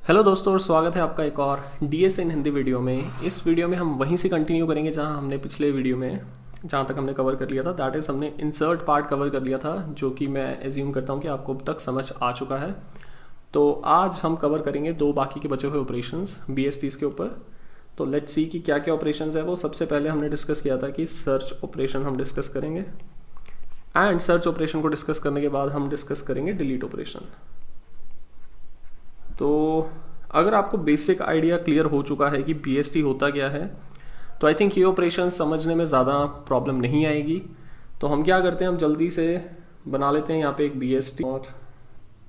Hello दोस्तों और स्वागत है आपका एक और डीएस इन हिंदी वीडियो में। इस वीडियो में हम वहीं से कंटिन्यू करेंगे जहां हमने पिछले वीडियो में जहां तक हमने कवर कर लिया था, दैट इज़ हमने इंसर्ट पार्ट कवर कर लिया था, जो कि मैं एज्यूम करता हूं कि आपको अब तक समझ आ चुका है। तो आज हम कवर करेंगे दो बाकी के बचे हुए ऑपरेशंस बीएसटीज के ऊपर। तो लेट्स सी कि क्या क्या ऑपरेशंस है वो। सबसे पहले हमने डिस्कस किया था कि सर्च ऑपरेशन हम डिस्कस करेंगे, एंड सर्च ऑपरेशन को डिस्कस करने के बाद हम डिस्कस करेंगे डिलीट ऑपरेशन। तो अगर आपको बेसिक आइडिया क्लियर हो चुका है कि बीएसटी होता क्या है, तो आई थिंक ये ऑपरेशन समझने में ज़्यादा प्रॉब्लम नहीं आएगी। तो हम क्या करते हैं, हम जल्दी से बना लेते हैं यहाँ पे एक बीएसटी, और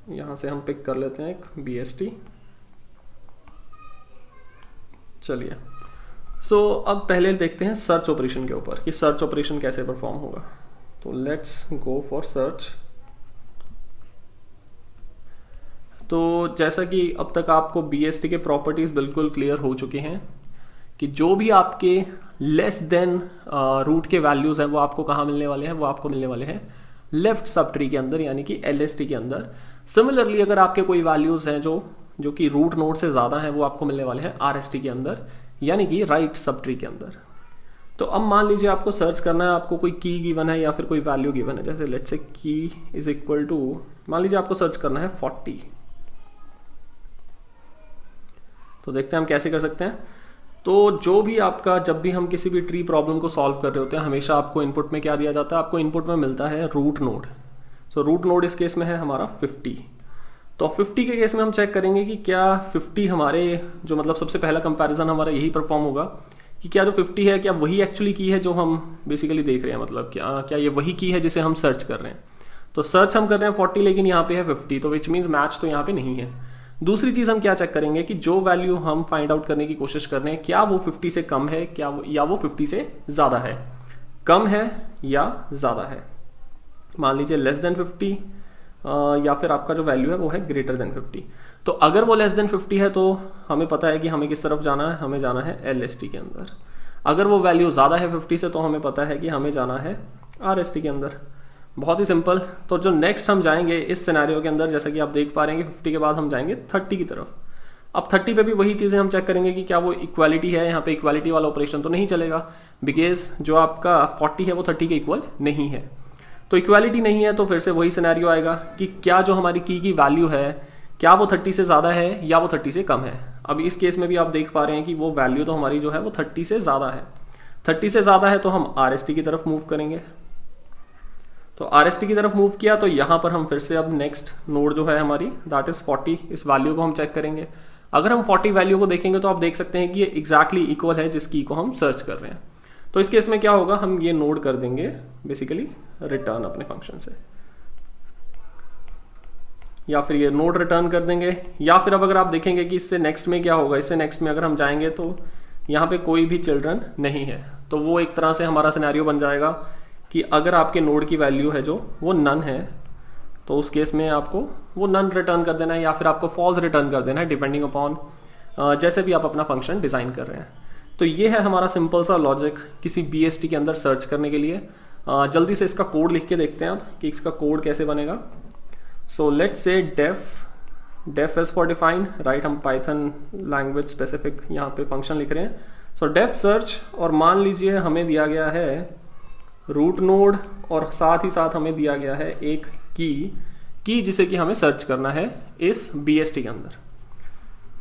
यहाँ से हम पिक कर लेते हैं एक बीएसटी। चलिए, सो अब पहले देखते हैं सर्च ऑपरेशन के ऊपर कि सर्च ऑपरेशन कैसे परफॉर्म होगा। तो लेट्स गो फॉर सर्च। तो जैसा कि अब तक आपको बीएसटी के प्रॉपर्टीज बिल्कुल क्लियर हो चुके हैं कि जो भी आपके लेस देन रूट के वैल्यूज हैं वो आपको कहाँ मिलने वाले हैं, वो आपको मिलने वाले हैं लेफ्ट सब ट्री के अंदर, यानी कि एलएसटी के अंदर। सिमिलरली अगर आपके कोई वैल्यूज हैं जो कि रूट नोड से ज्यादा हैं, वो आपको मिलने वाले हैं आरएसटी के अंदर, यानी कि राइट सब ट्री के अंदर। तो अब मान लीजिए आपको सर्च करना है, आपको कोई की गिवन है या फिर कोई वैल्यू गिवन है, जैसे लेट्स से की इज इक्वल टू, मान लीजिए आपको सर्च करना है 40। तो देखते हैं हम कैसे कर सकते हैं। तो जो भी आपका, जब भी हम किसी भी ट्री प्रॉब्लम को सॉल्व कर रहे होते हैं, हमेशा आपको इनपुट में क्या दिया जाता है, आपको इनपुट में मिलता है root node. So root node इस केस में है हमारा 50। तो 50 के केस में हम चेक करेंगे कि क्या 50 हमारे जो, मतलब सबसे पहला कंपैरिजन हमारा यही परफॉर्म होगा कि क्या जो 50 है क्या वही एक्चुअली की है जो हम बेसिकली देख रहे हैं, मतलब क्या ये वही की है जिसे हम सर्च कर रहे हैं। तो सर्च हम कर रहे हैं 40, लेकिन यहाँ पे है 50, तो विच मीन्स मैच तो यहाँ पे नहीं है। दूसरी चीज हम क्या चेक करेंगे कि जो वैल्यू हम फाइंड आउट करने की कोशिश कर रहे हैं, क्या वो 50 से कम है या वो 50 से ज्यादा है, कम है या ज्यादा है। मान लीजिए लेस देन 50, या फिर आपका जो वैल्यू है वो है ग्रेटर देन 50। तो अगर वो लेस देन 50 है तो हमें पता है कि हमें किस तरफ जाना है, हमें जाना है एलएसटी के अंदर। अगर वो वैल्यू ज्यादा है 50 से, तो हमें पता है कि हमें जाना है आरएसटी के अंदर। बहुत ही सिंपल। तो जो नेक्स्ट हम जाएंगे इस सिनेरियो के अंदर, जैसा कि आप देख पा रहे हैं कि 50 के बाद हम जाएंगे 30 की तरफ। अब 30 पे भी वही चीजें हम चेक करेंगे कि क्या वो इक्वालिटी है। यहाँ पे इक्वालिटी वाला ऑपरेशन तो नहीं चलेगा, बिकॉज जो आपका 40 है वो 30 के इक्वल नहीं है। तो इक्वालिटी नहीं है, तो फिर से वही सिनेरियो आएगा कि क्या जो हमारी की वैल्यू है, क्या वो 30 से ज्यादा है या वो 30 से कम है। अब इस केस में भी आप देख पा रहे हैं कि वो वैल्यू तो हमारी जो है वो 30 से ज्यादा है। 30 से ज्यादा है तो हम आरएसटी की तरफ मूव करेंगे। तो आरएसटी की तरफ मूव किया, तो यहां पर हम फिर से अब नेक्स्ट नोड जो है हमारी, दैट इज 40, इस वैल्यू को हम चेक करेंगे। अगर हम 40 वैल्यू को देखेंगे तो आप देख सकते हैं कि ये एग्जैक्टली इक्वल है जिस की को हम सर्च कर रहे हैं। तो इस केस में क्या होगा, हम ये नोड कर देंगे बेसिकली रिटर्न अपने फंक्शन से, या फिर ये नोड रिटर्न कर देंगे। या फिर अब अगर आप देखेंगे कि इससे नेक्स्ट में क्या होगा, इससे नेक्स्ट में अगर हम जाएंगे तो यहाँ पे कोई भी चिल्ड्रन नहीं है, तो वो एक तरह से हमारा सिनेरियो बन जाएगा कि अगर आपके नोड की वैल्यू है जो वो नन है, तो उस केस में आपको वो नन रिटर्न कर देना है या फिर आपको फॉल्स रिटर्न कर देना है, डिपेंडिंग अपॉन जैसे भी आप अपना फंक्शन डिजाइन कर रहे हैं। तो ये है हमारा सिंपल सा लॉजिक किसी बीएसटी के अंदर सर्च करने के लिए। जल्दी से इसका कोड लिख के देखते हैं अब कि इसका कोड कैसे बनेगा। So let's say def is for define, right, हम पाइथन लैंग्वेज स्पेसिफिक यहाँ पे फंक्शन लिख रहे हैं। सो डेफ सर्च, और मान लीजिए हमें दिया गया है रूट नोड, और साथ ही साथ हमें दिया गया है एक की जिसे कि हमें सर्च करना है इस बीएसटी के अंदर।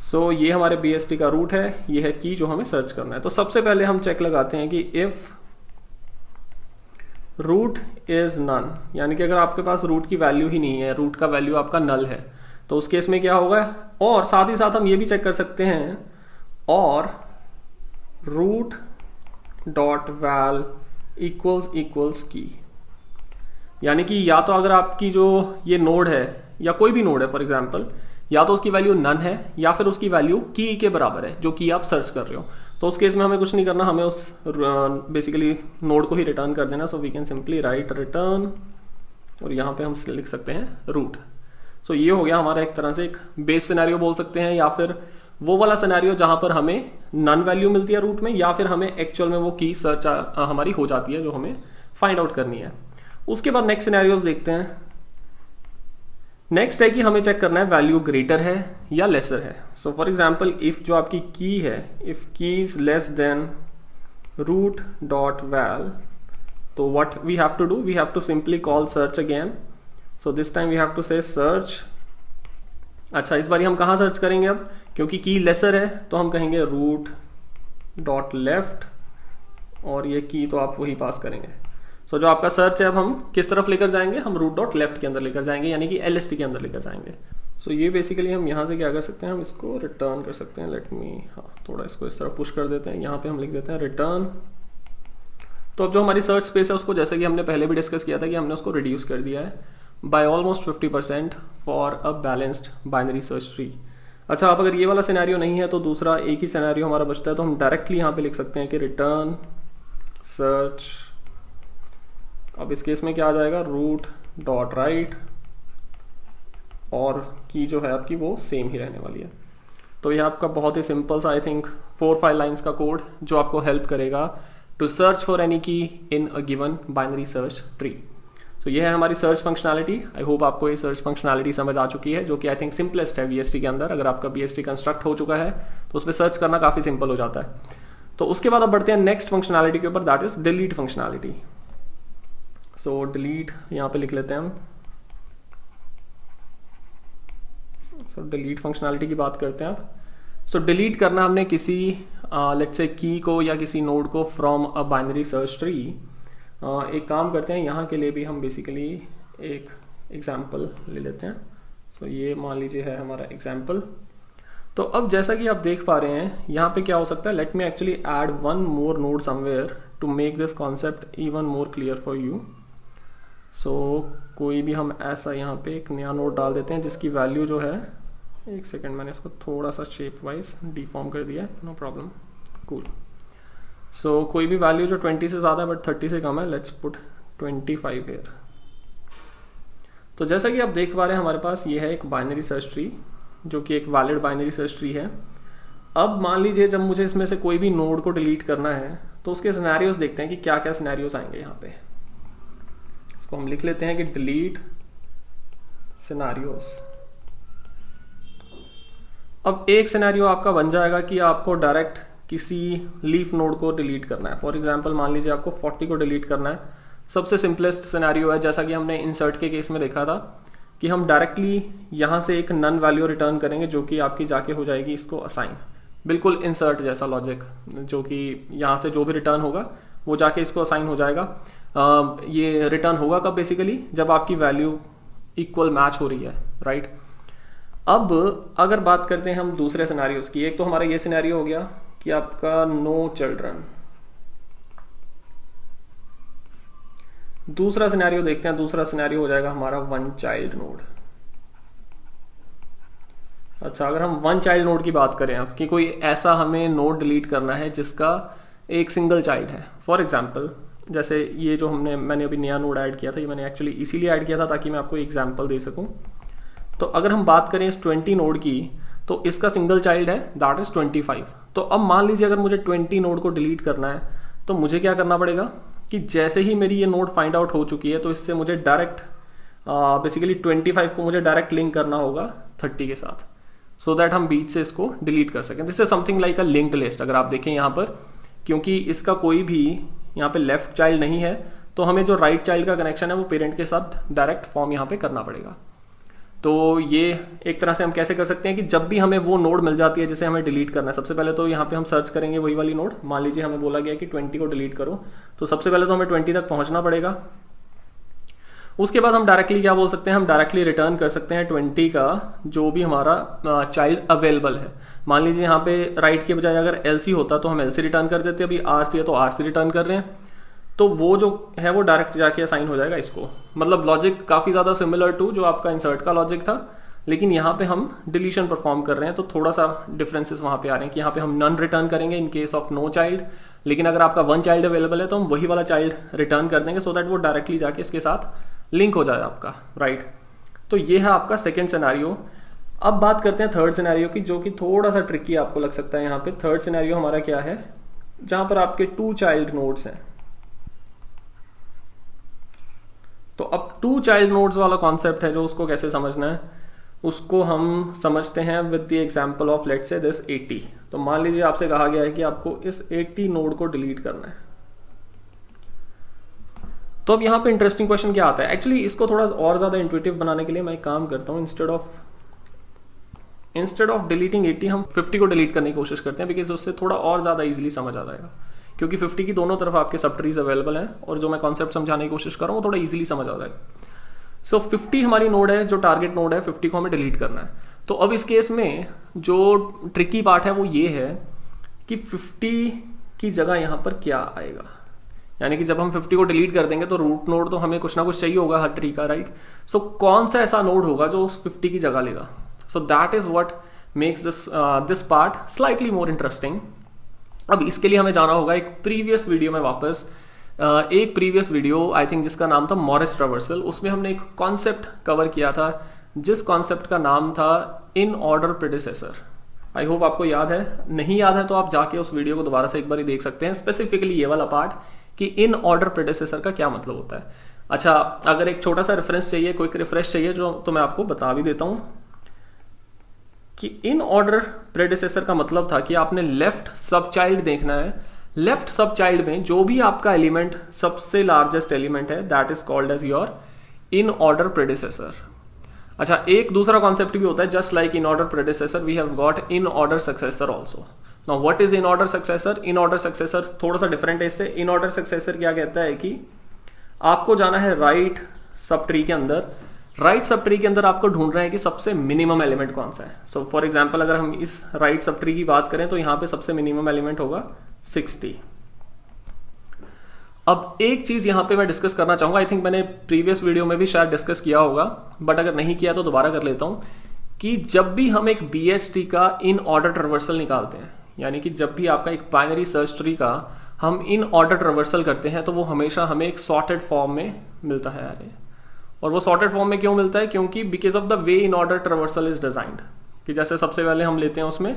सो ये हमारे बीएसटी का रूट है, ये है की जो हमें सर्च करना है। तो सबसे पहले हम चेक लगाते हैं कि इफ रूट इज नन, यानी कि अगर आपके पास रूट की वैल्यू ही नहीं है, रूट का वैल्यू आपका नल है, तो उस केस में क्या होगा। और साथ ही साथ हम ये भी चेक कर सकते हैं, और रूट डॉट वैल इक्वल्स की, यानी कि या तो अगर आपकी जो ये नोड है या कोई भी नोड है फॉर एग्जांपल, या तो उसकी वैल्यू नन है या फिर उसकी वैल्यू की के बराबर है जो की आप सर्च कर रहे हो। तो उस केस में हमें कुछ नहीं करना, हमें उस बेसिकली नोड को ही रिटर्न कर देना। So we can simply write return, और यहाँ पे हम लिख सकते हैं रूट। सो ये हो गया हमारा एक तरह से एक बेस सिनेरियो बोल सकते हैं, या फिर वो वाला सिनेरियो जहां पर हमें नन वैल्यू मिलती है रूट में, या फिर हमें एक्चुअल में वो की सर्च हमारी हो जाती है जो हमें फाइंड आउट करनी है। उसके बाद नेक्स्ट सिनेरियोस देखते हैं। नेक्स्ट है कि हमें चेक करना है वैल्यू ग्रेटर है या लेसर है। सो फॉर एग्जाम्पल इफ जो आपकी की है, if key is less than root dot val, तो what we have to do, we have to simply call search again. So this time we have to say search. अच्छा, इस बार हम कहाँ search करेंगे अब, क्योंकि की लेसर है तो हम कहेंगे रूट डॉट लेफ्ट, और ये की तो आप वही पास करेंगे। सो जो आपका सर्च है अब हम किस तरफ लेकर जाएंगे, हम रूट डॉट लेफ्ट के अंदर लेकर जाएंगे, यानी कि LST के अंदर लेकर जाएंगे। सो ये बेसिकली हम यहाँ से क्या कर सकते हैं, हम इसको रिटर्न कर सकते हैं। लेट मी, हाँ थोड़ा इसको इस तरफ पुश कर देते हैं, यहाँ पे हम लिख देते हैं रिटर्न। तो अब जो हमारी सर्च स्पेस है उसको, जैसे कि हमने पहले भी डिस्कस किया था कि हमने उसको रिड्यूस कर दिया है by almost 50% for a balanced binary search tree. अच्छा, अब अगर ये वाला सिनेरियो नहीं है तो दूसरा एक ही सिनेरियो हमारा बचता है, तो हम डायरेक्टली यहाँ पे लिख सकते हैं कि रिटर्न सर्च। अब इस केस में क्या आ जाएगा, रूट डॉट राइट, और की जो है आपकी वो सेम ही रहने वाली है। तो ये आपका बहुत ही सिंपल सा, आई थिंक 4-5 लाइंस का कोड जो आपको हेल्प करेगा to search for any key in a given binary search tree. तो ये है हमारी सर्च फंक्शनैलिटी। आई होप आपको ये सर्च फंक्शनैलिटी समझ आ चुकी है, जो कि आई थिंक सिंपलेस्ट है BST के अंदर। अगर आपका BST कंस्ट्रक्ट हो चुका है तो उस पर सर्च करना काफ़ी सिंपल हो जाता है। तो उसके बाद अब बढ़ते हैं नेक्स्ट फंक्शनैलिटी के ऊपर, that is delete functionality. So delete यहाँ पे लिख लेते हैं हम। सो डिलीट फंक्शनैलिटी की बात करते हैं अब। सो डिलीट करना हमने किसी लेट्स से की को या किसी नोड को from a binary search tree. एक काम करते हैं, यहाँ के लिए भी हम बेसिकली एक एग्जाम्पल ले लेते हैं। सो ये मान लीजिए है हमारा एग्जाम्पल। तो अब जैसा कि आप देख पा रहे हैं यहाँ पे क्या हो सकता है, let me actually add one more node somewhere to make this concept even more clear for you. So कोई भी हम ऐसा यहाँ पे एक नया नोड डाल देते हैं जिसकी वैल्यू जो है, एक सेकेंड मैंने इसको थोड़ा सा शेप वाइज डिफॉर्म कर दिया है, नो प्रॉब्लम, कूल। सो कोई भी वैल्यू जो 20 से ज़्यादा है बट 30 से कम है, लेट्स पुट 25 हियर। तो जैसा कि आप देख पा रहे हैं हमारे पास ये है एक बाइनरी सर्च ट्री जो कि एक वैलिड बाइनरी सर्च ट्री है। अब मान लीजिए जब मुझे इसमें से कोई भी नोड को डिलीट करना है तो उसके सिनेरियोज देखते हैं कि क्या क्या सिनेरियोज आएंगे यहाँ पे। इसको हम लिख लेते हैं कि डिलीट सिनेरियोज। अब एक सिनेरियो आपका बन जाएगा कि आपको डायरेक्ट किसी लीफ नोड को डिलीट करना है। फॉर एग्जांपल मान लीजिए आपको 40 को डिलीट करना है। सबसे सिंपलेस्ट सिनेरियो है, जैसा कि हमने इंसर्ट के केस में देखा था, कि हम डायरेक्टली यहाँ से एक नन वैल्यू रिटर्न करेंगे जो कि आपकी जाके हो जाएगी इसको असाइन। बिल्कुल इंसर्ट जैसा लॉजिक, जो कि यहाँ से जो भी रिटर्न होगा वो जाके इसको असाइन हो जाएगा। ये रिटर्न होगा कब, बेसिकली जब आपकी वैल्यू इक्वल मैच हो रही है, राइट। अब अगर बात करते हैं हम दूसरे सिनेरियोज की, एक तो हमारा ये सिनेरियो हो गया कि आपका नो चिल्ड्रन। दूसरा सिनेरियो देखते हैं, दूसरा सिनेरियो हो जाएगा हमारा वन चाइल्ड नोड। अच्छा, अगर हम वन चाइल्ड नोड की बात करें अब, कि कोई ऐसा हमें नोड डिलीट करना है जिसका एक सिंगल चाइल्ड है। फॉर एग्जांपल जैसे ये जो मैंने अभी नया नोड ऐड किया था, ये मैंने एक्चुअली इसीलिए ऐड किया था ताकि मैं आपको एग्जांपल दे सकूं। तो अगर हम बात करें इस 20 नोड की, तो इसका सिंगल चाइल्ड है, दैट इज 25। तो अब मान लीजिए अगर मुझे 20 नोड को डिलीट करना है तो मुझे क्या करना पड़ेगा कि जैसे ही मेरी ये नोड फाइंड आउट हो चुकी है तो इससे मुझे डायरेक्ट बेसिकली 25 को मुझे डायरेक्ट लिंक करना होगा 30 के साथ, सो दैट हम बीच से इसको डिलीट कर सकें। This is something like a linked list. अगर आप देखें यहाँ पर, क्योंकि इसका कोई भी यहाँ पे लेफ्ट चाइल्ड नहीं है, तो हमें जो राइट चाइल्ड का कनेक्शन है वो पेरेंट के साथ डायरेक्ट फॉर्म यहाँ पे करना पड़ेगा। तो ये एक तरह से हम कैसे कर सकते हैं कि जब भी हमें वो नोड मिल जाती है जिसे हमें डिलीट करना है, सबसे पहले तो यहाँ पे हम सर्च करेंगे वही वाली नोड। मान लीजिए हमें बोला गया कि 20 को डिलीट करो, तो सबसे पहले तो हमें 20 तक पहुंचना पड़ेगा। उसके बाद हम डायरेक्टली क्या बोल सकते हैं, हम डायरेक्टली रिटर्न कर सकते हैं 20 का जो भी हमारा चाइल्ड अवेलेबल है। मान लीजिए यहाँ पे राइट के बजाय अगर LC होता तो हम LC रिटर्न कर देते, अभी RC है तो RC रिटर्न कर रहे हैं, तो वो जो है वो डायरेक्ट जाके असाइन हो जाएगा इसको। मतलब लॉजिक काफ़ी ज़्यादा सिमिलर टू जो आपका इंसर्ट का लॉजिक था, लेकिन यहाँ पे हम डिलीशन परफॉर्म कर रहे हैं, तो थोड़ा सा डिफरेंसेस वहाँ पे आ रहे हैं कि यहाँ पे हम नन रिटर्न करेंगे in case of no child, लेकिन अगर आपका वन चाइल्ड अवेलेबल है तो हम वही वाला चाइल्ड रिटर्न कर देंगे, सो दैट वो डायरेक्टली जाके इसके साथ लिंक हो जाए आपका, राइट। तो ये है आपका सेकेंड सिनेरियो। अब बात करते हैं थर्ड सिनेरियो की, जो कि थोड़ा सा ट्रिकी आपको लग सकता है। यहाँ पे थर्ड सिनेरियो हमारा क्या है, जहाँ पर आपके 2 चाइल्ड नोड्स हैं। तो अब 2 चाइल्ड नोड्स वाला कॉन्सेप्ट है जो उसको कैसे समझना है, उसको हम समझते हैं with the example of let's say this 80। तो मान लीजिए आपसे कहा गया है कि आपको इस 80 नोड को डिलीट करना है। तो अब यहाँ पे इंटरेस्टिंग क्वेश्चन क्या आता है, एक्चुअली इसको थोड़ा और ज्यादा इंट्यूटिव बनाने के लिए मैं एक काम करता हूँ, इंस्टेड ऑफ डिलीटिंग 80 हम 50 को डिलीट करने की कोशिश करते हैं, बिकॉज उससे थोड़ा और ज्यादा इजीली समझ आ जाएगा, क्योंकि 50 की दोनों तरफ आपके सब ट्रीज अवेलेबल हैं और जो मैं कॉन्सेप्ट समझाने की कोशिश कर रहा हूँ वो थोड़ा इजीली समझ आ जाएगा। सो 50 हमारी नोड है, जो टारगेट नोड है, 50 को हमें डिलीट करना है। तो अब इस केस में जो ट्रिकी पार्ट है वो ये है कि 50 की जगह यहाँ पर क्या आएगा, यानी कि जब हम 50 को डिलीट कर देंगे तो रूट नोड तो हमें कुछ ना कुछ चाहिए होगा हर ट्री का, राइट। सो कौन सा ऐसा नोड होगा जो उस 50 की जगह लेगा। So that is what makes this part slightly more interesting. अब इसके लिए हमें जाना होगा एक प्रीवियस वीडियो में वापस, एक प्रीवियस वीडियो आई थिंक जिसका नाम था मॉरिस ट्रावर्सल, उसमें हमने एक कॉन्सेप्ट कवर किया था जिस कॉन्सेप्ट का नाम था इन ऑर्डर प्रेडिसेसर। आई होप आपको याद है, नहीं याद है तो आप जाके उस वीडियो को दोबारा से एक बार देख सकते हैं, स्पेसिफिकली ये वाला पार्ट कि इन ऑर्डर प्रेडिसेसर का क्या मतलब होता है। अच्छा, अगर एक छोटा सा रेफरेंस चाहिए, क्विक रिफ्रेश चाहिए जो तो मैं आपको बता भी देता हूं कि इन ऑर्डर प्रेडिसेसर का मतलब था कि आपने लेफ्ट सब चाइल्ड देखना है, लेफ्ट सब चाइल्ड में जो भी आपका एलिमेंट सबसे लार्जेस्ट एलिमेंट है that is called as your in order predecessor. अच्छा, एक दूसरा कॉन्सेप्ट भी होता है, just like in order predecessor we have got in order successor also. Now what is in order successor? In order successor थोड़ा सा different है इससे। इन ऑर्डर सक्सेसर क्या कहता है कि आपको जाना है राइट सब ट्री के अंदर, राइट सब ट्री के अंदर आपको ढूंढ रहे हैं कि सबसे मिनिमम एलिमेंट कौन सा है। सो फॉर एग्जांपल अगर हम इस राइट सब ट्री की बात करें तो यहां पे सबसे मिनिमम एलिमेंट होगा 60। अब एक चीज यहां पे मैं डिस्कस करना चाहूंगा, आई थिंक मैंने प्रीवियस वीडियो में भी शायद डिस्कस किया होगा, बट अगर नहीं किया तो दोबारा कर लेता हूं कि जब भी हम एक BST का इन ऑर्डर ट्रावर्सल निकालते हैं, यानी कि जब भी आपका एक बाइनरी सर्च ट्री का हम इन ऑर्डर ट्रावर्सल करते हैं तो वो हमेशा हमें एक सॉर्टेड फॉर्म में मिलता है। अरे, और वो सॉर्टेड फॉर्म में क्यों मिलता है? क्योंकि because of the way in order traversal is designed, कि जैसे सबसे पहले हम लेते हैं उसमें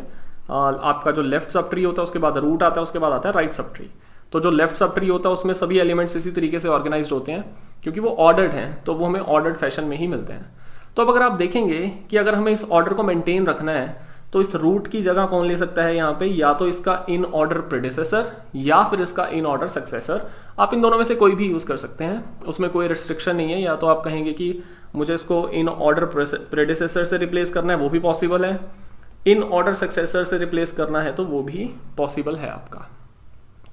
आपका जो लेफ्ट सब ट्री होता है, उसके बाद रूट आता है, उसके बाद आता है राइट सब ट्री। तो जो लेफ्ट सब ट्री होता है उसमें सभी एलिमेंट्स इसी तरीके से ऑर्गेनाइज्ड होते हैं, क्योंकि वो ऑर्डर्ड हैं तो वो हमें ऑर्डर्ड फैशन में ही मिलते हैं। तो अब अगर आप देखेंगे कि अगर हमें इस ऑर्डर को मेंटेन रखना है तो इस रूट की जगह कौन ले सकता है यहाँ पे, या तो इसका इन ऑर्डर प्रेडिसेसर या फिर इसका इन ऑर्डर सक्सेसर। आप इन दोनों में से कोई भी यूज कर सकते हैं, उसमें कोई रिस्ट्रिक्शन नहीं है। या तो आप कहेंगे कि मुझे इसको इन ऑर्डर प्रेडिसेसर से रिप्लेस करना है, वो भी पॉसिबल है। इन ऑर्डर सक्सेसर से रिप्लेस करना है तो वो भी पॉसिबल है आपका।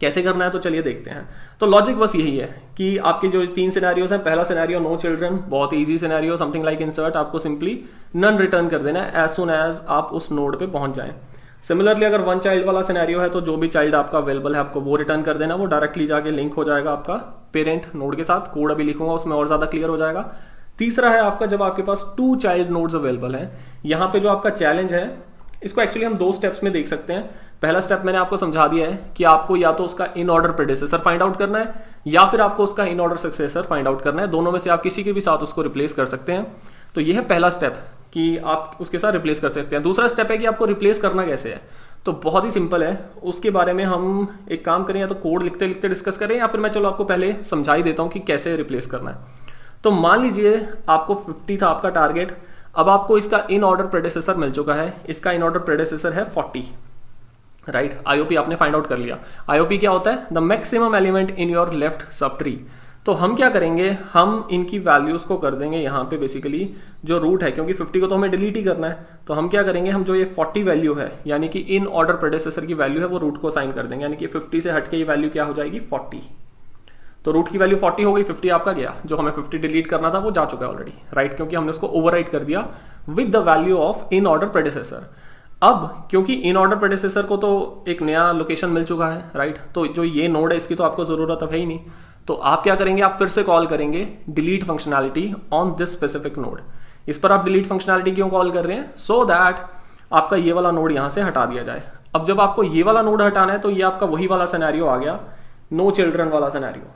कैसे करना है तो चलिए देखते हैं। तो लॉजिक बस यही है कि आपकी जो 3 सिनेरियोज हैं, पहला सिनेरियो नो चिल्ड्रन, बहुत easy scenario, something like insert, आपको सिंपली नन रिटर्न कर देना है एज सुन एज आप उस नोड पे पहुंच जाएं। सिमिलरली अगर 1 चाइल्ड वाला सिनेरियो है तो जो भी चाइल्ड आपका अवेलेबल है आपको वो रिटर्न कर देना, वो डायरेक्टली जाके लिंक हो जाएगा आपका पेरेंट नोड के साथ। कोड अभी लिखूंगा उसमें और ज्यादा क्लियर हो जाएगा। तीसरा है आपका जब आपके पास 2 चाइल्ड नोड्स अवेलेबल है, यहाँ पे जो आपका चैलेंज है इसको एक्चुअली हम 2 स्टेप्स में देख सकते हैं। पहला स्टेप मैंने आपको समझा दिया है कि आपको या तो उसका इन ऑर्डर प्रेडिसेसर फाइंड आउट करना है या फिर आपको उसका इन ऑर्डर सक्सेसर फाइंड आउट करना है। दोनों में से आप किसी के भी साथ उसको रिप्लेस कर सकते हैं। तो यह है पहला स्टेप कि आप उसके साथ रिप्लेस कर सकते हैं। दूसरा स्टेप है कि आपको रिप्लेस करना कैसे है। तो बहुत ही सिंपल है, उसके बारे में हम एक काम करें, या तो कोड लिखते लिखते डिस्कस करें या फिर मैं चलो आपको पहले समझा ही देता हूं कि कैसे रिप्लेस करना है। तो मान लीजिए आपको 50 था आपका टारगेट, अब आपको इसका इन ऑर्डर प्रेडिसेसर मिल चुका है, इसका इन ऑर्डर प्रेडिसेसर है 40, राइट। आईओपी आपने फाइंड आउट कर लिया। आईओपी क्या होता है? The maximum element in your left sub tree. तो हम क्या करेंगे, हम इनकी वैल्यूज को कर देंगे यहाँ पे बेसिकली जो रूट है, क्योंकि 50 को तो हमें डिलीट ही करना है। तो हम क्या करेंगे, हम जो ये 40 वैल्यू है यानी कि इन ऑर्डर प्रेडिसेसर की वैल्यू है वो रूट को असाइन कर देंगे, यानी कि 50 से हटके ये वैल्यू क्या हो जाएगी 40। तो रूट की वैल्यू 40 हो गई, 50 आपका गया, जो हमें 50 डिलीट करना था वो जा चुका है ऑलरेडी, राइट, क्योंकि हमने उसको ओवरराइट कर दिया with the value of in order predecessor. अब क्योंकि इन ऑर्डर प्रेडिसेसर को तो एक नया लोकेशन मिल चुका है, राइट, तो जो ये नोड है इसकी तो आपको जरूरत अब है ही नहीं। तो आप क्या करेंगे, आप फिर से कॉल करेंगे delete functionality on this specific node. इस पर आप डिलीट फंक्शनैलिटी क्यों कॉल कर रहे हैं? सो दैट आपका ये वाला नोड यहां से हटा दिया जाए। अब जब आपको ये वाला नोड हटाना है तो ये आपका वही वाला सिनेरियो आ गया, नो चिल्ड्रन वाला सिनेरियो।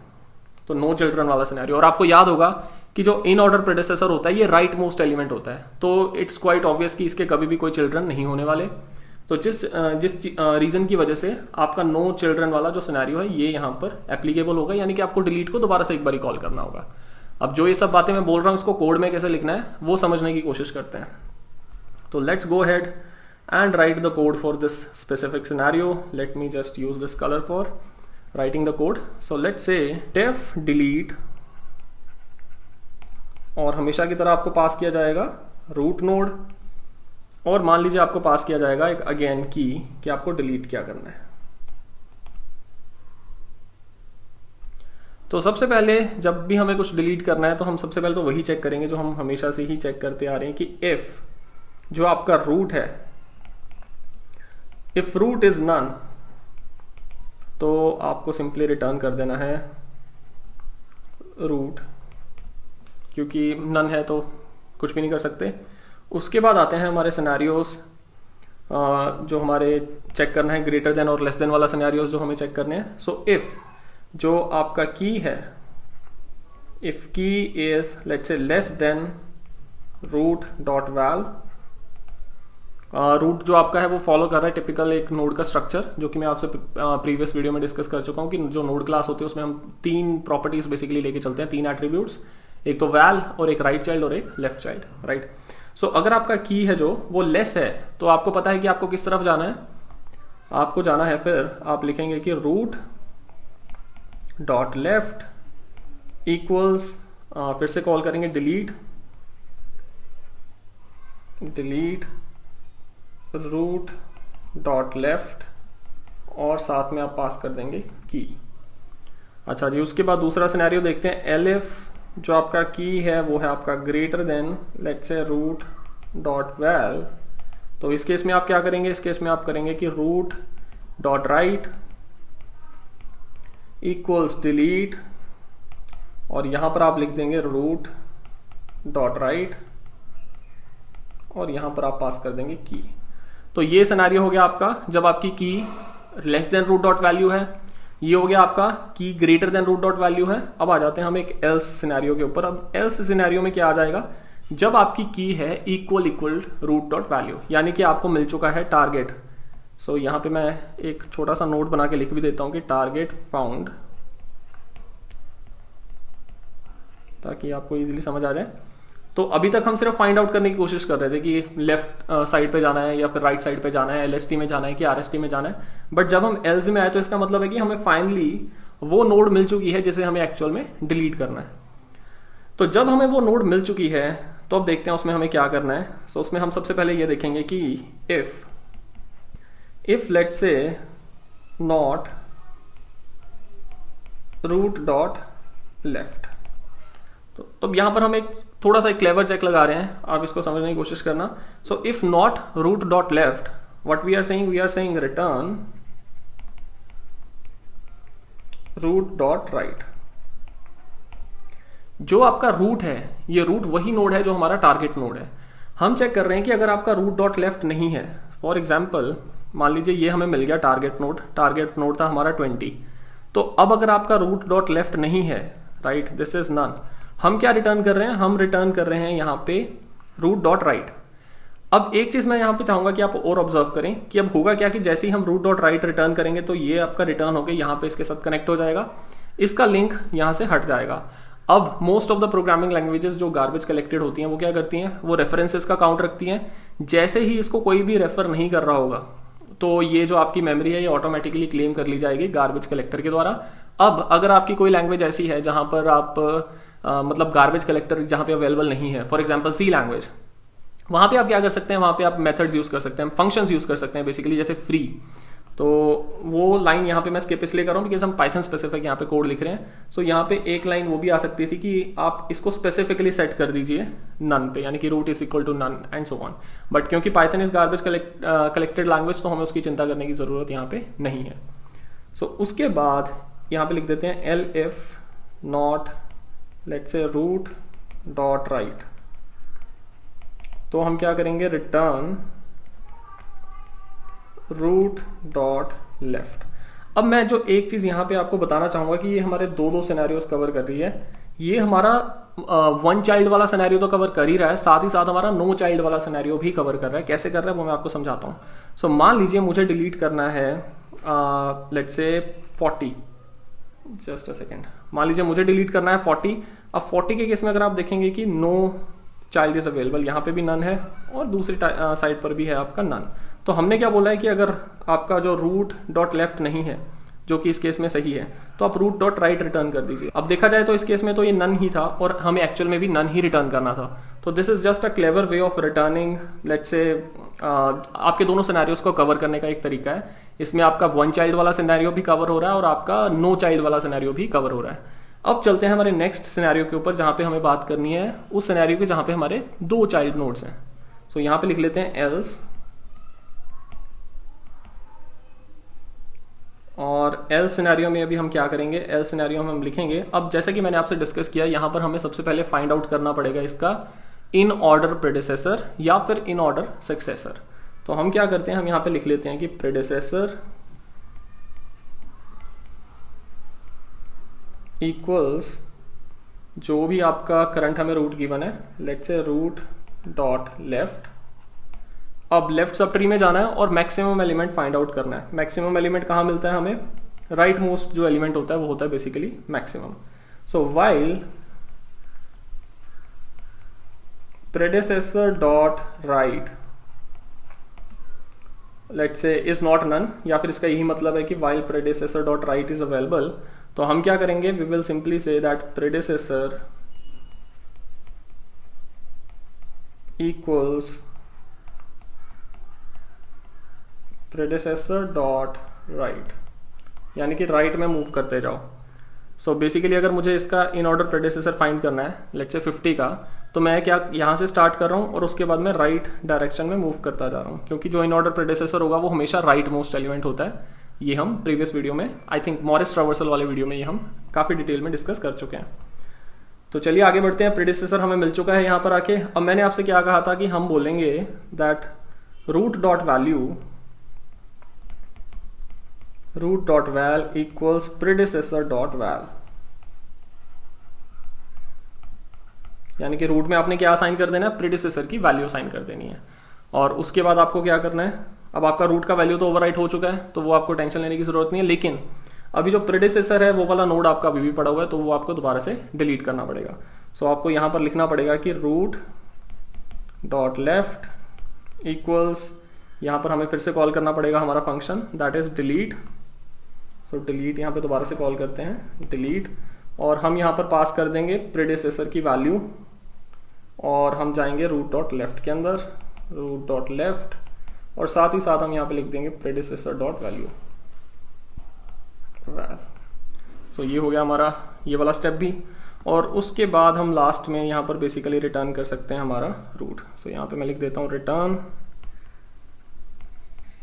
तो नो चिल्ड्रन वाला सिनेरियो, और आपको याद होगा कि जो इन ऑर्डर प्रेडिसेसर होता है ये राइट मोस्ट एलिमेंट होता है, तो इट्स क्वाइट ऑब्वियस कि इसके कभी भी कोई चिल्ड्रन नहीं होने वाले। तो जिस रीजन की वजह से आपका नो चिल्ड्रन वाला जो सिनेरियो है ये यहाँ पर एप्लीकेबल होगा, यानी कि आपको डिलीट को दोबारा से एक बार कॉल करना होगा। अब जो ये सब बातें मैं बोल रहा हूँ इसको कोड में कैसे लिखना है वो समझने की कोशिश करते हैं. तो let's go ahead and write the code for this specific scenario. Let me just use this color for writing the code. So let's say def delete, और हमेशा की तरह आपको पास किया जाएगा रूट नोड, और मान लीजिए आपको पास किया जाएगा एक अगेन की कि आपको डिलीट क्या करना है. तो सबसे पहले जब भी हमें कुछ डिलीट करना है तो हम सबसे पहले तो वही चेक करेंगे जो हम हमेशा से ही चेक करते आ रहे हैं कि इफ जो आपका रूट है, इफ रूट इज नन, तो आपको सिंपली रिटर्न कर देना है रूट, क्योंकि नन है तो कुछ भी नहीं कर सकते. उसके बाद आते हैं हमारे सिनेरियोज, जो हमारे चेक करना है ग्रेटर देन और लेस देन वाला सिनेरियोज जो हमें चेक करने हैं. सो इफ जो आपका की है, if key is let's say less than root dot val, root जो आपका है वो फॉलो कर रहा है टिपिकल एक नोड का स्ट्रक्चर, जो कि मैं आपसे प्रीवियस वीडियो में डिस्कस कर चुका हूँ कि जो नोड क्लास होती है उसमें हम 3 प्रॉपर्टीज बेसिकली लेके चलते हैं, 3 एट्रीब्यूट्स, एक तो वैल और एक राइट चाइल्ड और एक लेफ्ट चाइल्ड, राइट. सो अगर आपका की है जो वो लेस है तो आपको पता है कि आपको किस तरफ जाना है. आपको जाना है, फिर आप लिखेंगे कि रूट डॉट लेफ्ट इक्वल्स, फिर से कॉल करेंगे डिलीट रूट डॉट लेफ्ट, और साथ में आप पास कर देंगे की. अच्छा जी, उसके बाद दूसरा सिनेरियो देखते हैं. एलिफ जो आपका की है वो है आपका greater than let's say root dot val, तो इस केस में आप क्या करेंगे, इस केस में आप करेंगे कि root dot right equals delete, और यहां पर आप लिख देंगे रूट डॉट राइट, और यहां पर आप पास कर देंगे की. तो ये सिनेरियो हो गया आपका जब आपकी key less than root dot value है. ये हो गया आपका key greater than root dot value है. अब आ जाते हैं हम एक एल्स सिनेरियो के ऊपर. अब एल्स सिनेरियो में क्या आ जाएगा, जब आपकी की है इक्वल रूट डॉट वैल्यू, यानी कि आपको मिल चुका है टारगेट. सो यहां पे मैं एक छोटा सा नोट बना के लिख भी देता हूं कि टारगेट फाउंड, ताकि आपको इजीली समझ आ जाए. तो अभी तक हम सिर्फ फाइंड आउट करने की कोशिश कर रहे थे कि लेफ्ट साइड पे जाना है या फिर राइट साइड पे जाना है, एलएसटी में जाना है कि आरएसटी में जाना है. बट जब हम एल्स में आए तो इसका मतलब है कि हमें फाइनली वो नोड मिल चुकी है जिसे हमें एक्चुअल में डिलीट करना है. तो जब हमें वो नोड मिल चुकी है तो अब देखते हैं उसमें हमें क्या करना है. सो उसमें हम सबसे पहले ये देखेंगे कि if let's say not root dot left, तो यहां पर हम एक थोड़ा सा एक क्लेवर चेक लगा रहे हैं, आप इसको समझने की कोशिश करना. So if not root dot left, what we are saying return root dot right. जो आपका रूट है, ये रूट वही नोड है जो हमारा टारगेट नोड है. हम चेक कर रहे हैं कि अगर आपका रूट डॉट लेफ्ट नहीं है, फॉर एग्जाम्पल मान लीजिए ये हमें मिल गया टारगेट नोड था हमारा 20. तो अब अगर आपका रूट डॉट लेफ्ट नहीं है, राइट, दिस इज नन, हम क्या रिटर्न कर रहे हैं, हम रिटर्न कर रहे हैं यहां पे रूट डॉट राइट. अब एक चीज मैं यहां पे चाहूंगा कि आप और ऑब्जर्व करें कि अब होगा क्या कि जैसे ही हम रूट डॉट राइट रिटर्न करेंगे तो ये आपका रिटर्न होकर यहां पे इसके साथ कनेक्ट हो जाएगा, इसका लिंक यहां से हट जाएगा. अब most of the programming languages जो गार्बेज कलेक्टेड होती हैं वो क्या करती हैं, वो रेफरेंसेस का काउंट रखती हैं. जैसे ही इसको कोई भी रेफर नहीं कर रहा होगा तो ये जो आपकी मेमोरी है ये ऑटोमेटिकली क्लेम कर ली जाएगी गार्बेज कलेक्टर के द्वारा. अब अगर आपकी कोई लैंग्वेज ऐसी है जहां पर आप मतलब गार्बेज कलेक्टर जहां पे अवेलेबल नहीं है, फॉर एग्जांपल सी लैंग्वेज, वहां पे आप क्या कर सकते हैं, वहां पे आप मेथड्स यूज कर सकते हैं, फंक्शंस यूज कर सकते हैं बेसिकली, जैसे फ्री. तो वो लाइन यहाँ पे मैं स्किप इसलिए कर रहा हूँ बिकॉज हम पाइथन स्पेसिफिक यहाँ पे कोड लिख रहे हैं. सो यहाँ पे एक लाइन वो भी आ सकती थी कि आप इसको स्पेसिफिकली सेट कर दीजिए नन पे, यानी कि root is equal to none and so on. But क्योंकि Python is garbage collected language तो हमें उसकी चिंता करने की जरूरत यहाँ पे नहीं है. सो उसके बाद यहाँ पे लिख देते हैं elif not let's say root dot right. तो हम क्या करेंगे, रिटर्न रूट डॉट लेफ्ट. अब मैं जो एक चीज यहां पे आपको बताना चाहूंगा कि ये हमारे दो सिनेरियोस कवर कर रही है. ये हमारा 1 चाइल्ड वाला सिनेरियो तो कवर कर ही रहा है, साथ ही साथ हमारा 9 चाइल्ड वाला सिनेरियो भी कवर कर रहा है. कैसे कर रहा है वो मैं आपको समझाता हूं. सो मान लीजिए मुझे डिलीट करना है लेट्स से 40, जस्ट अ सेकेंड, मान लीजिए मुझे डिलीट करना है 40। अब 40 के केस में अगर आप देखेंगे कि नो चाइल्ड इज अवेलेबल, यहाँ पे भी नन है और दूसरी साइड पर भी है आपका नन। तो हमने क्या बोला है कि अगर आपका जो रूट डॉट लेफ्ट नहीं है, जो कि इस केस में सही है, तो आप रूट डॉट राइट रिटर्न कर दीजिए। अब देखा जाए तो इस केस में तो ये नन ही था और हमें एक्चुअल में भी नन ही रिटर्न करना था। तो this is just a clever way of returning, let's say आपके दोनों सिनेरियोज को कवर करने का एक तरीका है। इसमें आपका 1 चाइल्ड वाला सिनेरियो भी कवर हो रहा है और आपका नो चाइल्ड वाला सिनेरियो भी कवर हो रहा है। अब चलते हैं हमारे नेक्स्ट सिनेरियो के ऊपर, जहां पे हमें बात करनी है उस सिनेरियो की जहां पे हमारे 2 चाइल्ड नोड्स हैं। सो यहां पे लिख लेते हैं एल्स, और एल सिनेरियो में अभी हम क्या करेंगे, एल सिनेरियो में हम लिखेंगे, अब जैसा कि मैंने आपसे डिस्कस किया, यहां पर हमें सबसे पहले फाइंड आउट करना पड़ेगा इसका इन ऑर्डर प्रेडिसेसर या फिर इन ऑर्डर सक्सेसर। तो हम क्या करते हैं, हम यहां पे लिख लेते हैं कि प्रेडिसेसर इक्वल्स जो भी आपका करंट हमें रूट गिवन है, let's say root dot left. अब लेफ्ट सब ट्री में जाना है और मैक्सिमम एलिमेंट फाइंड आउट करना है। मैक्सिमम एलिमेंट कहाँ मिलता है हमें, राइट मोस्ट जो एलिमेंट होता है वो होता है basically maximum. So while predecessor dot right let's say is not none, या फिर इसका यही मतलब है कि while predecessor dot right is available, तो हम क्या करेंगे, we will simply say that predecessor equals predecessor dot right, यानी कि राइट में मूव करते जाओ। सो बेसिकली अगर मुझे इसका इन ऑर्डर प्रेडिसेसर फाइंड करना है लेट्स से 50 का, तो मैं क्या यहाँ से स्टार्ट कर रहा हूँ और उसके बाद मैं राइट डायरेक्शन में मूव करता जा रहा हूँ, क्योंकि जो इन ऑर्डर प्रेडिसेसर होगा वो हमेशा राइट मोस्ट एलिमेंट होता है। ये हम प्रीवियस वीडियो में, आई थिंक मॉरिस ट्रावर्सल वाले वीडियो में ये हम काफ़ी डिटेल में डिस्कस कर चुके हैं। तो चलिए आगे बढ़ते हैं। प्रेडिसेसर हमें मिल चुका है यहाँ पर आके। अब मैंने आपसे क्या कहा था कि हम बोलेंगे that root dot value root dot val equals predecessor dot val, यानी कि रूट में आपने क्या असाइन कर देना है, प्रेडिसेसर की वैल्यू असाइन कर देनी है। और उसके बाद आपको क्या करना है, अब आपका रूट का वैल्यू तो ओवरराइट हो चुका है, तो वो आपको टेंशन लेने की जरूरत नहीं है, लेकिन अभी जो प्रेडिसेसर है वो वाला नोड आपका अभी भी पड़ा हुआ है, तो वो आपको दोबारा से डिलीट करना पड़ेगा। सो आपको यहां पर लिखना पड़ेगा कि रूट डॉट लेफ्ट इक्वल्स, यहां पर हमें फिर से कॉल करना पड़ेगा हमारा function that is delete. So delete यहाँ पे दोबारा से कॉल करते हैं डिलीट, और हम यहाँ पर पास कर देंगे प्रेडिसेसर की वैल्यू, और हम जाएंगे रूट डॉट लेफ्ट के अंदर, रूट डॉट लेफ्ट, और साथ ही साथ हम यहाँ पे लिख देंगे प्रेडिसेसर डॉट वैल्यू वैल। सो ये हो गया हमारा ये वाला स्टेप भी, और उसके बाद हम लास्ट में यहाँ पर बेसिकली रिटर्न कर सकते हैं हमारा रूट। सो यहाँ पे मैं लिख देता हूँ रिटर्न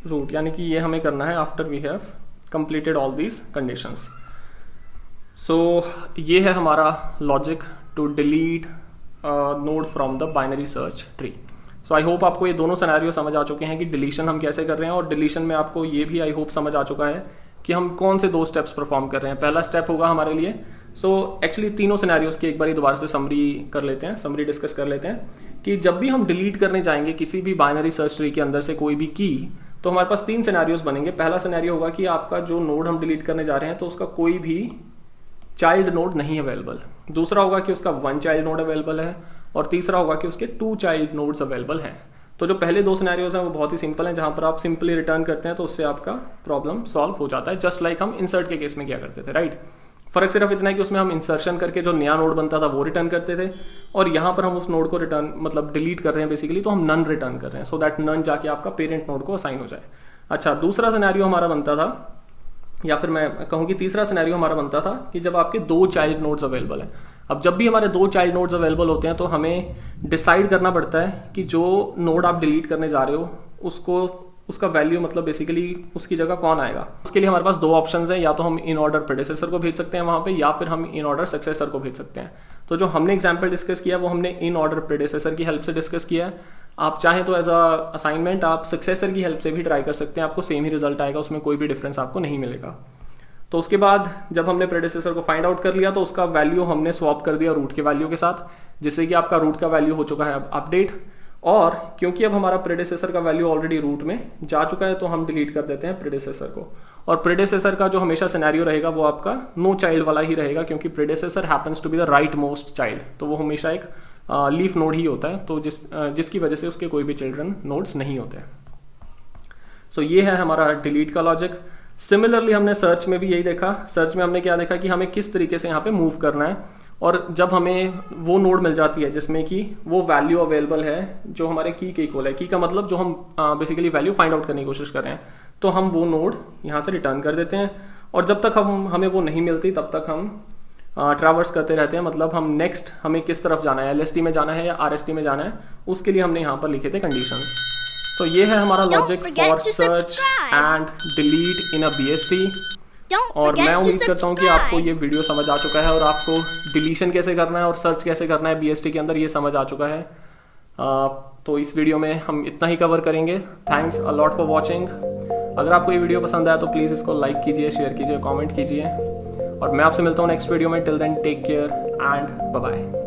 रूट, यानी कि ये हमें करना है after we have completed all these conditions. So ये है हमारा logic to delete node from the binary search tree. So I hope आपको ये दोनों सिनेरियो समझ आ चुके हैं कि डिलीशन हम कैसे कर रहे हैं, और डिलीशन में आपको ये भी आई होप समझ आ चुका है कि हम कौन से 2 स्टेप्स परफॉर्म कर रहे हैं। पहला स्टेप होगा हमारे लिए, सो एक्चुअली तीनों सिनेरियोज की एक बार दोबारा से समरी कर लेते हैं, समरी डिस्कस कर लेते हैं कि जब भी हम डिलीट करने जाएंगे किसी भी बाइनरी सर्च ट्री के अंदर से कोई भी की, तो हमारे पास 3 सिनेरियोज बनेंगे। पहला सिनेरियो होगा कि आपका जो नोड हम डिलीट करने जा रहे हैं तो उसका कोई भी चाइल्ड नोड नहीं अवेलेबल, दूसरा होगा कि उसका 1 चाइल्ड नोड अवेलेबल है, और तीसरा होगा कि उसके 2 चाइल्ड नोड्स अवेलेबल हैं। तो जो पहले 2 सिनेरियोज हैं वो बहुत ही सिंपल हैं, जहां पर आप सिंपली रिटर्न करते हैं तो उससे आपका प्रॉब्लम सॉल्व हो जाता है, जस्ट लाइक हम इंसर्ट के केस में क्या करते थे, राइट। फर्क सिर्फ इतना है कि उसमें हम इंसर्शन करके जो नया नोड बनता था वो रिटर्न करते थे, और यहाँ पर हम उस नोड को रिटर्न मतलब डिलीट कर रहे हैं बेसिकली, तो हम नन रिटर्न कर रहे हैं, सो दैट नन जाके आपका पेरेंट नोड को असाइन हो जाए। अच्छा, दूसरा सिनेरियो हमारा बनता था, या फिर मैं कहूँ कि तीसरा सिनेरियो हमारा बनता था कि जब आपके 2 चाइल्ड नोड्स अवेलेबल हैं। अब जब भी हमारे 2 चाइल्ड नोड्स अवेलेबल होते हैं तो हमें डिसाइड करना पड़ता है कि जो नोड आप डिलीट करने जा रहे हो उसका वैल्यू मतलब बेसिकली उसकी जगह कौन आएगा। उसके लिए हमारे पास 2 ऑप्शंस हैं, या तो हम इन ऑर्डर प्रेडिसेसर को भेज सकते हैं वहां पे, या फिर हम इन ऑर्डर सक्सेसर को भेज सकते हैं। तो जो हमने एग्जांपल डिस्कस किया वो हमने इन ऑर्डर प्रेडिसेसर की हेल्प से डिस्कस किया है। आप चाहें तो एज अ असाइनमेंट आप सक्सेसर की हेल्प से भी ट्राई कर सकते हैं, आपको सेम ही रिजल्ट आएगा, उसमें कोई भी डिफरेंस आपको नहीं मिलेगा। तो उसके बाद जब हमने प्रेडिसेसर को फाइंड आउट कर लिया तो उसका वैल्यू हमने स्वैप कर दिया रूट के वैल्यू के साथ, जिससे कि आपका रूट का वैल्यू हो चुका है अब अपडेट। और क्योंकि अब हमारा प्रेडिसेसर का वैल्यू ऑलरेडी रूट में जा चुका है तो हम डिलीट कर देते हैं प्रेडिसेसर को। और प्रेडेसेसर का जो हमेशा सिनेरियो रहेगा वो आपका नो चाइल्ड वाला ही रहेगा, क्योंकि predecessor happens to be the rightmost child, तो वो हमेशा एक लीफ नोड ही होता है, तो जिसकी वजह से उसके कोई भी चिल्ड्रन नोड्स नहीं होते। सो ये है हमारा डिलीट का लॉजिक। सिमिलरली हमने सर्च में भी यही देखा। सर्च में हमने क्या देखा कि हमें किस तरीके से यहाँ पे मूव करना है, और जब हमें वो नोड मिल जाती है जिसमें कि वो वैल्यू अवेलेबल है जो हमारे की के इक्वल है, की का मतलब जो हम बेसिकली वैल्यू फाइंड आउट करने की कोशिश कर रहे हैं, तो हम वो नोड यहाँ से रिटर्न कर देते हैं। और जब तक हमें वो नहीं मिलती तब तक हम ट्रैवर्स करते रहते हैं, मतलब हम नेक्स्ट हमें किस तरफ जाना है, LST में जाना है या RST में जाना है, उसके लिए हमने यहाँ पर लिखे थे कंडीशंस। तो ये है हमारा logic for search and delete in a BST। और मैं उम्मीद करता हूँ कि आपको ये वीडियो समझ आ चुका है और आपको डिलीशन कैसे करना है और सर्च कैसे करना है BST के अंदर ये समझ आ चुका है। तो इस वीडियो में हम इतना ही कवर करेंगे। Thanks a lot for watching. अगर आपको ये वीडियो पसंद आया तो प्लीज़ इसको लाइक कीजिए, शेयर कीजिए, कमेंट कीजिए, और मैं आपसे मिलता हूँ नेक्स्ट वीडियो में। Till then take care and bye bye.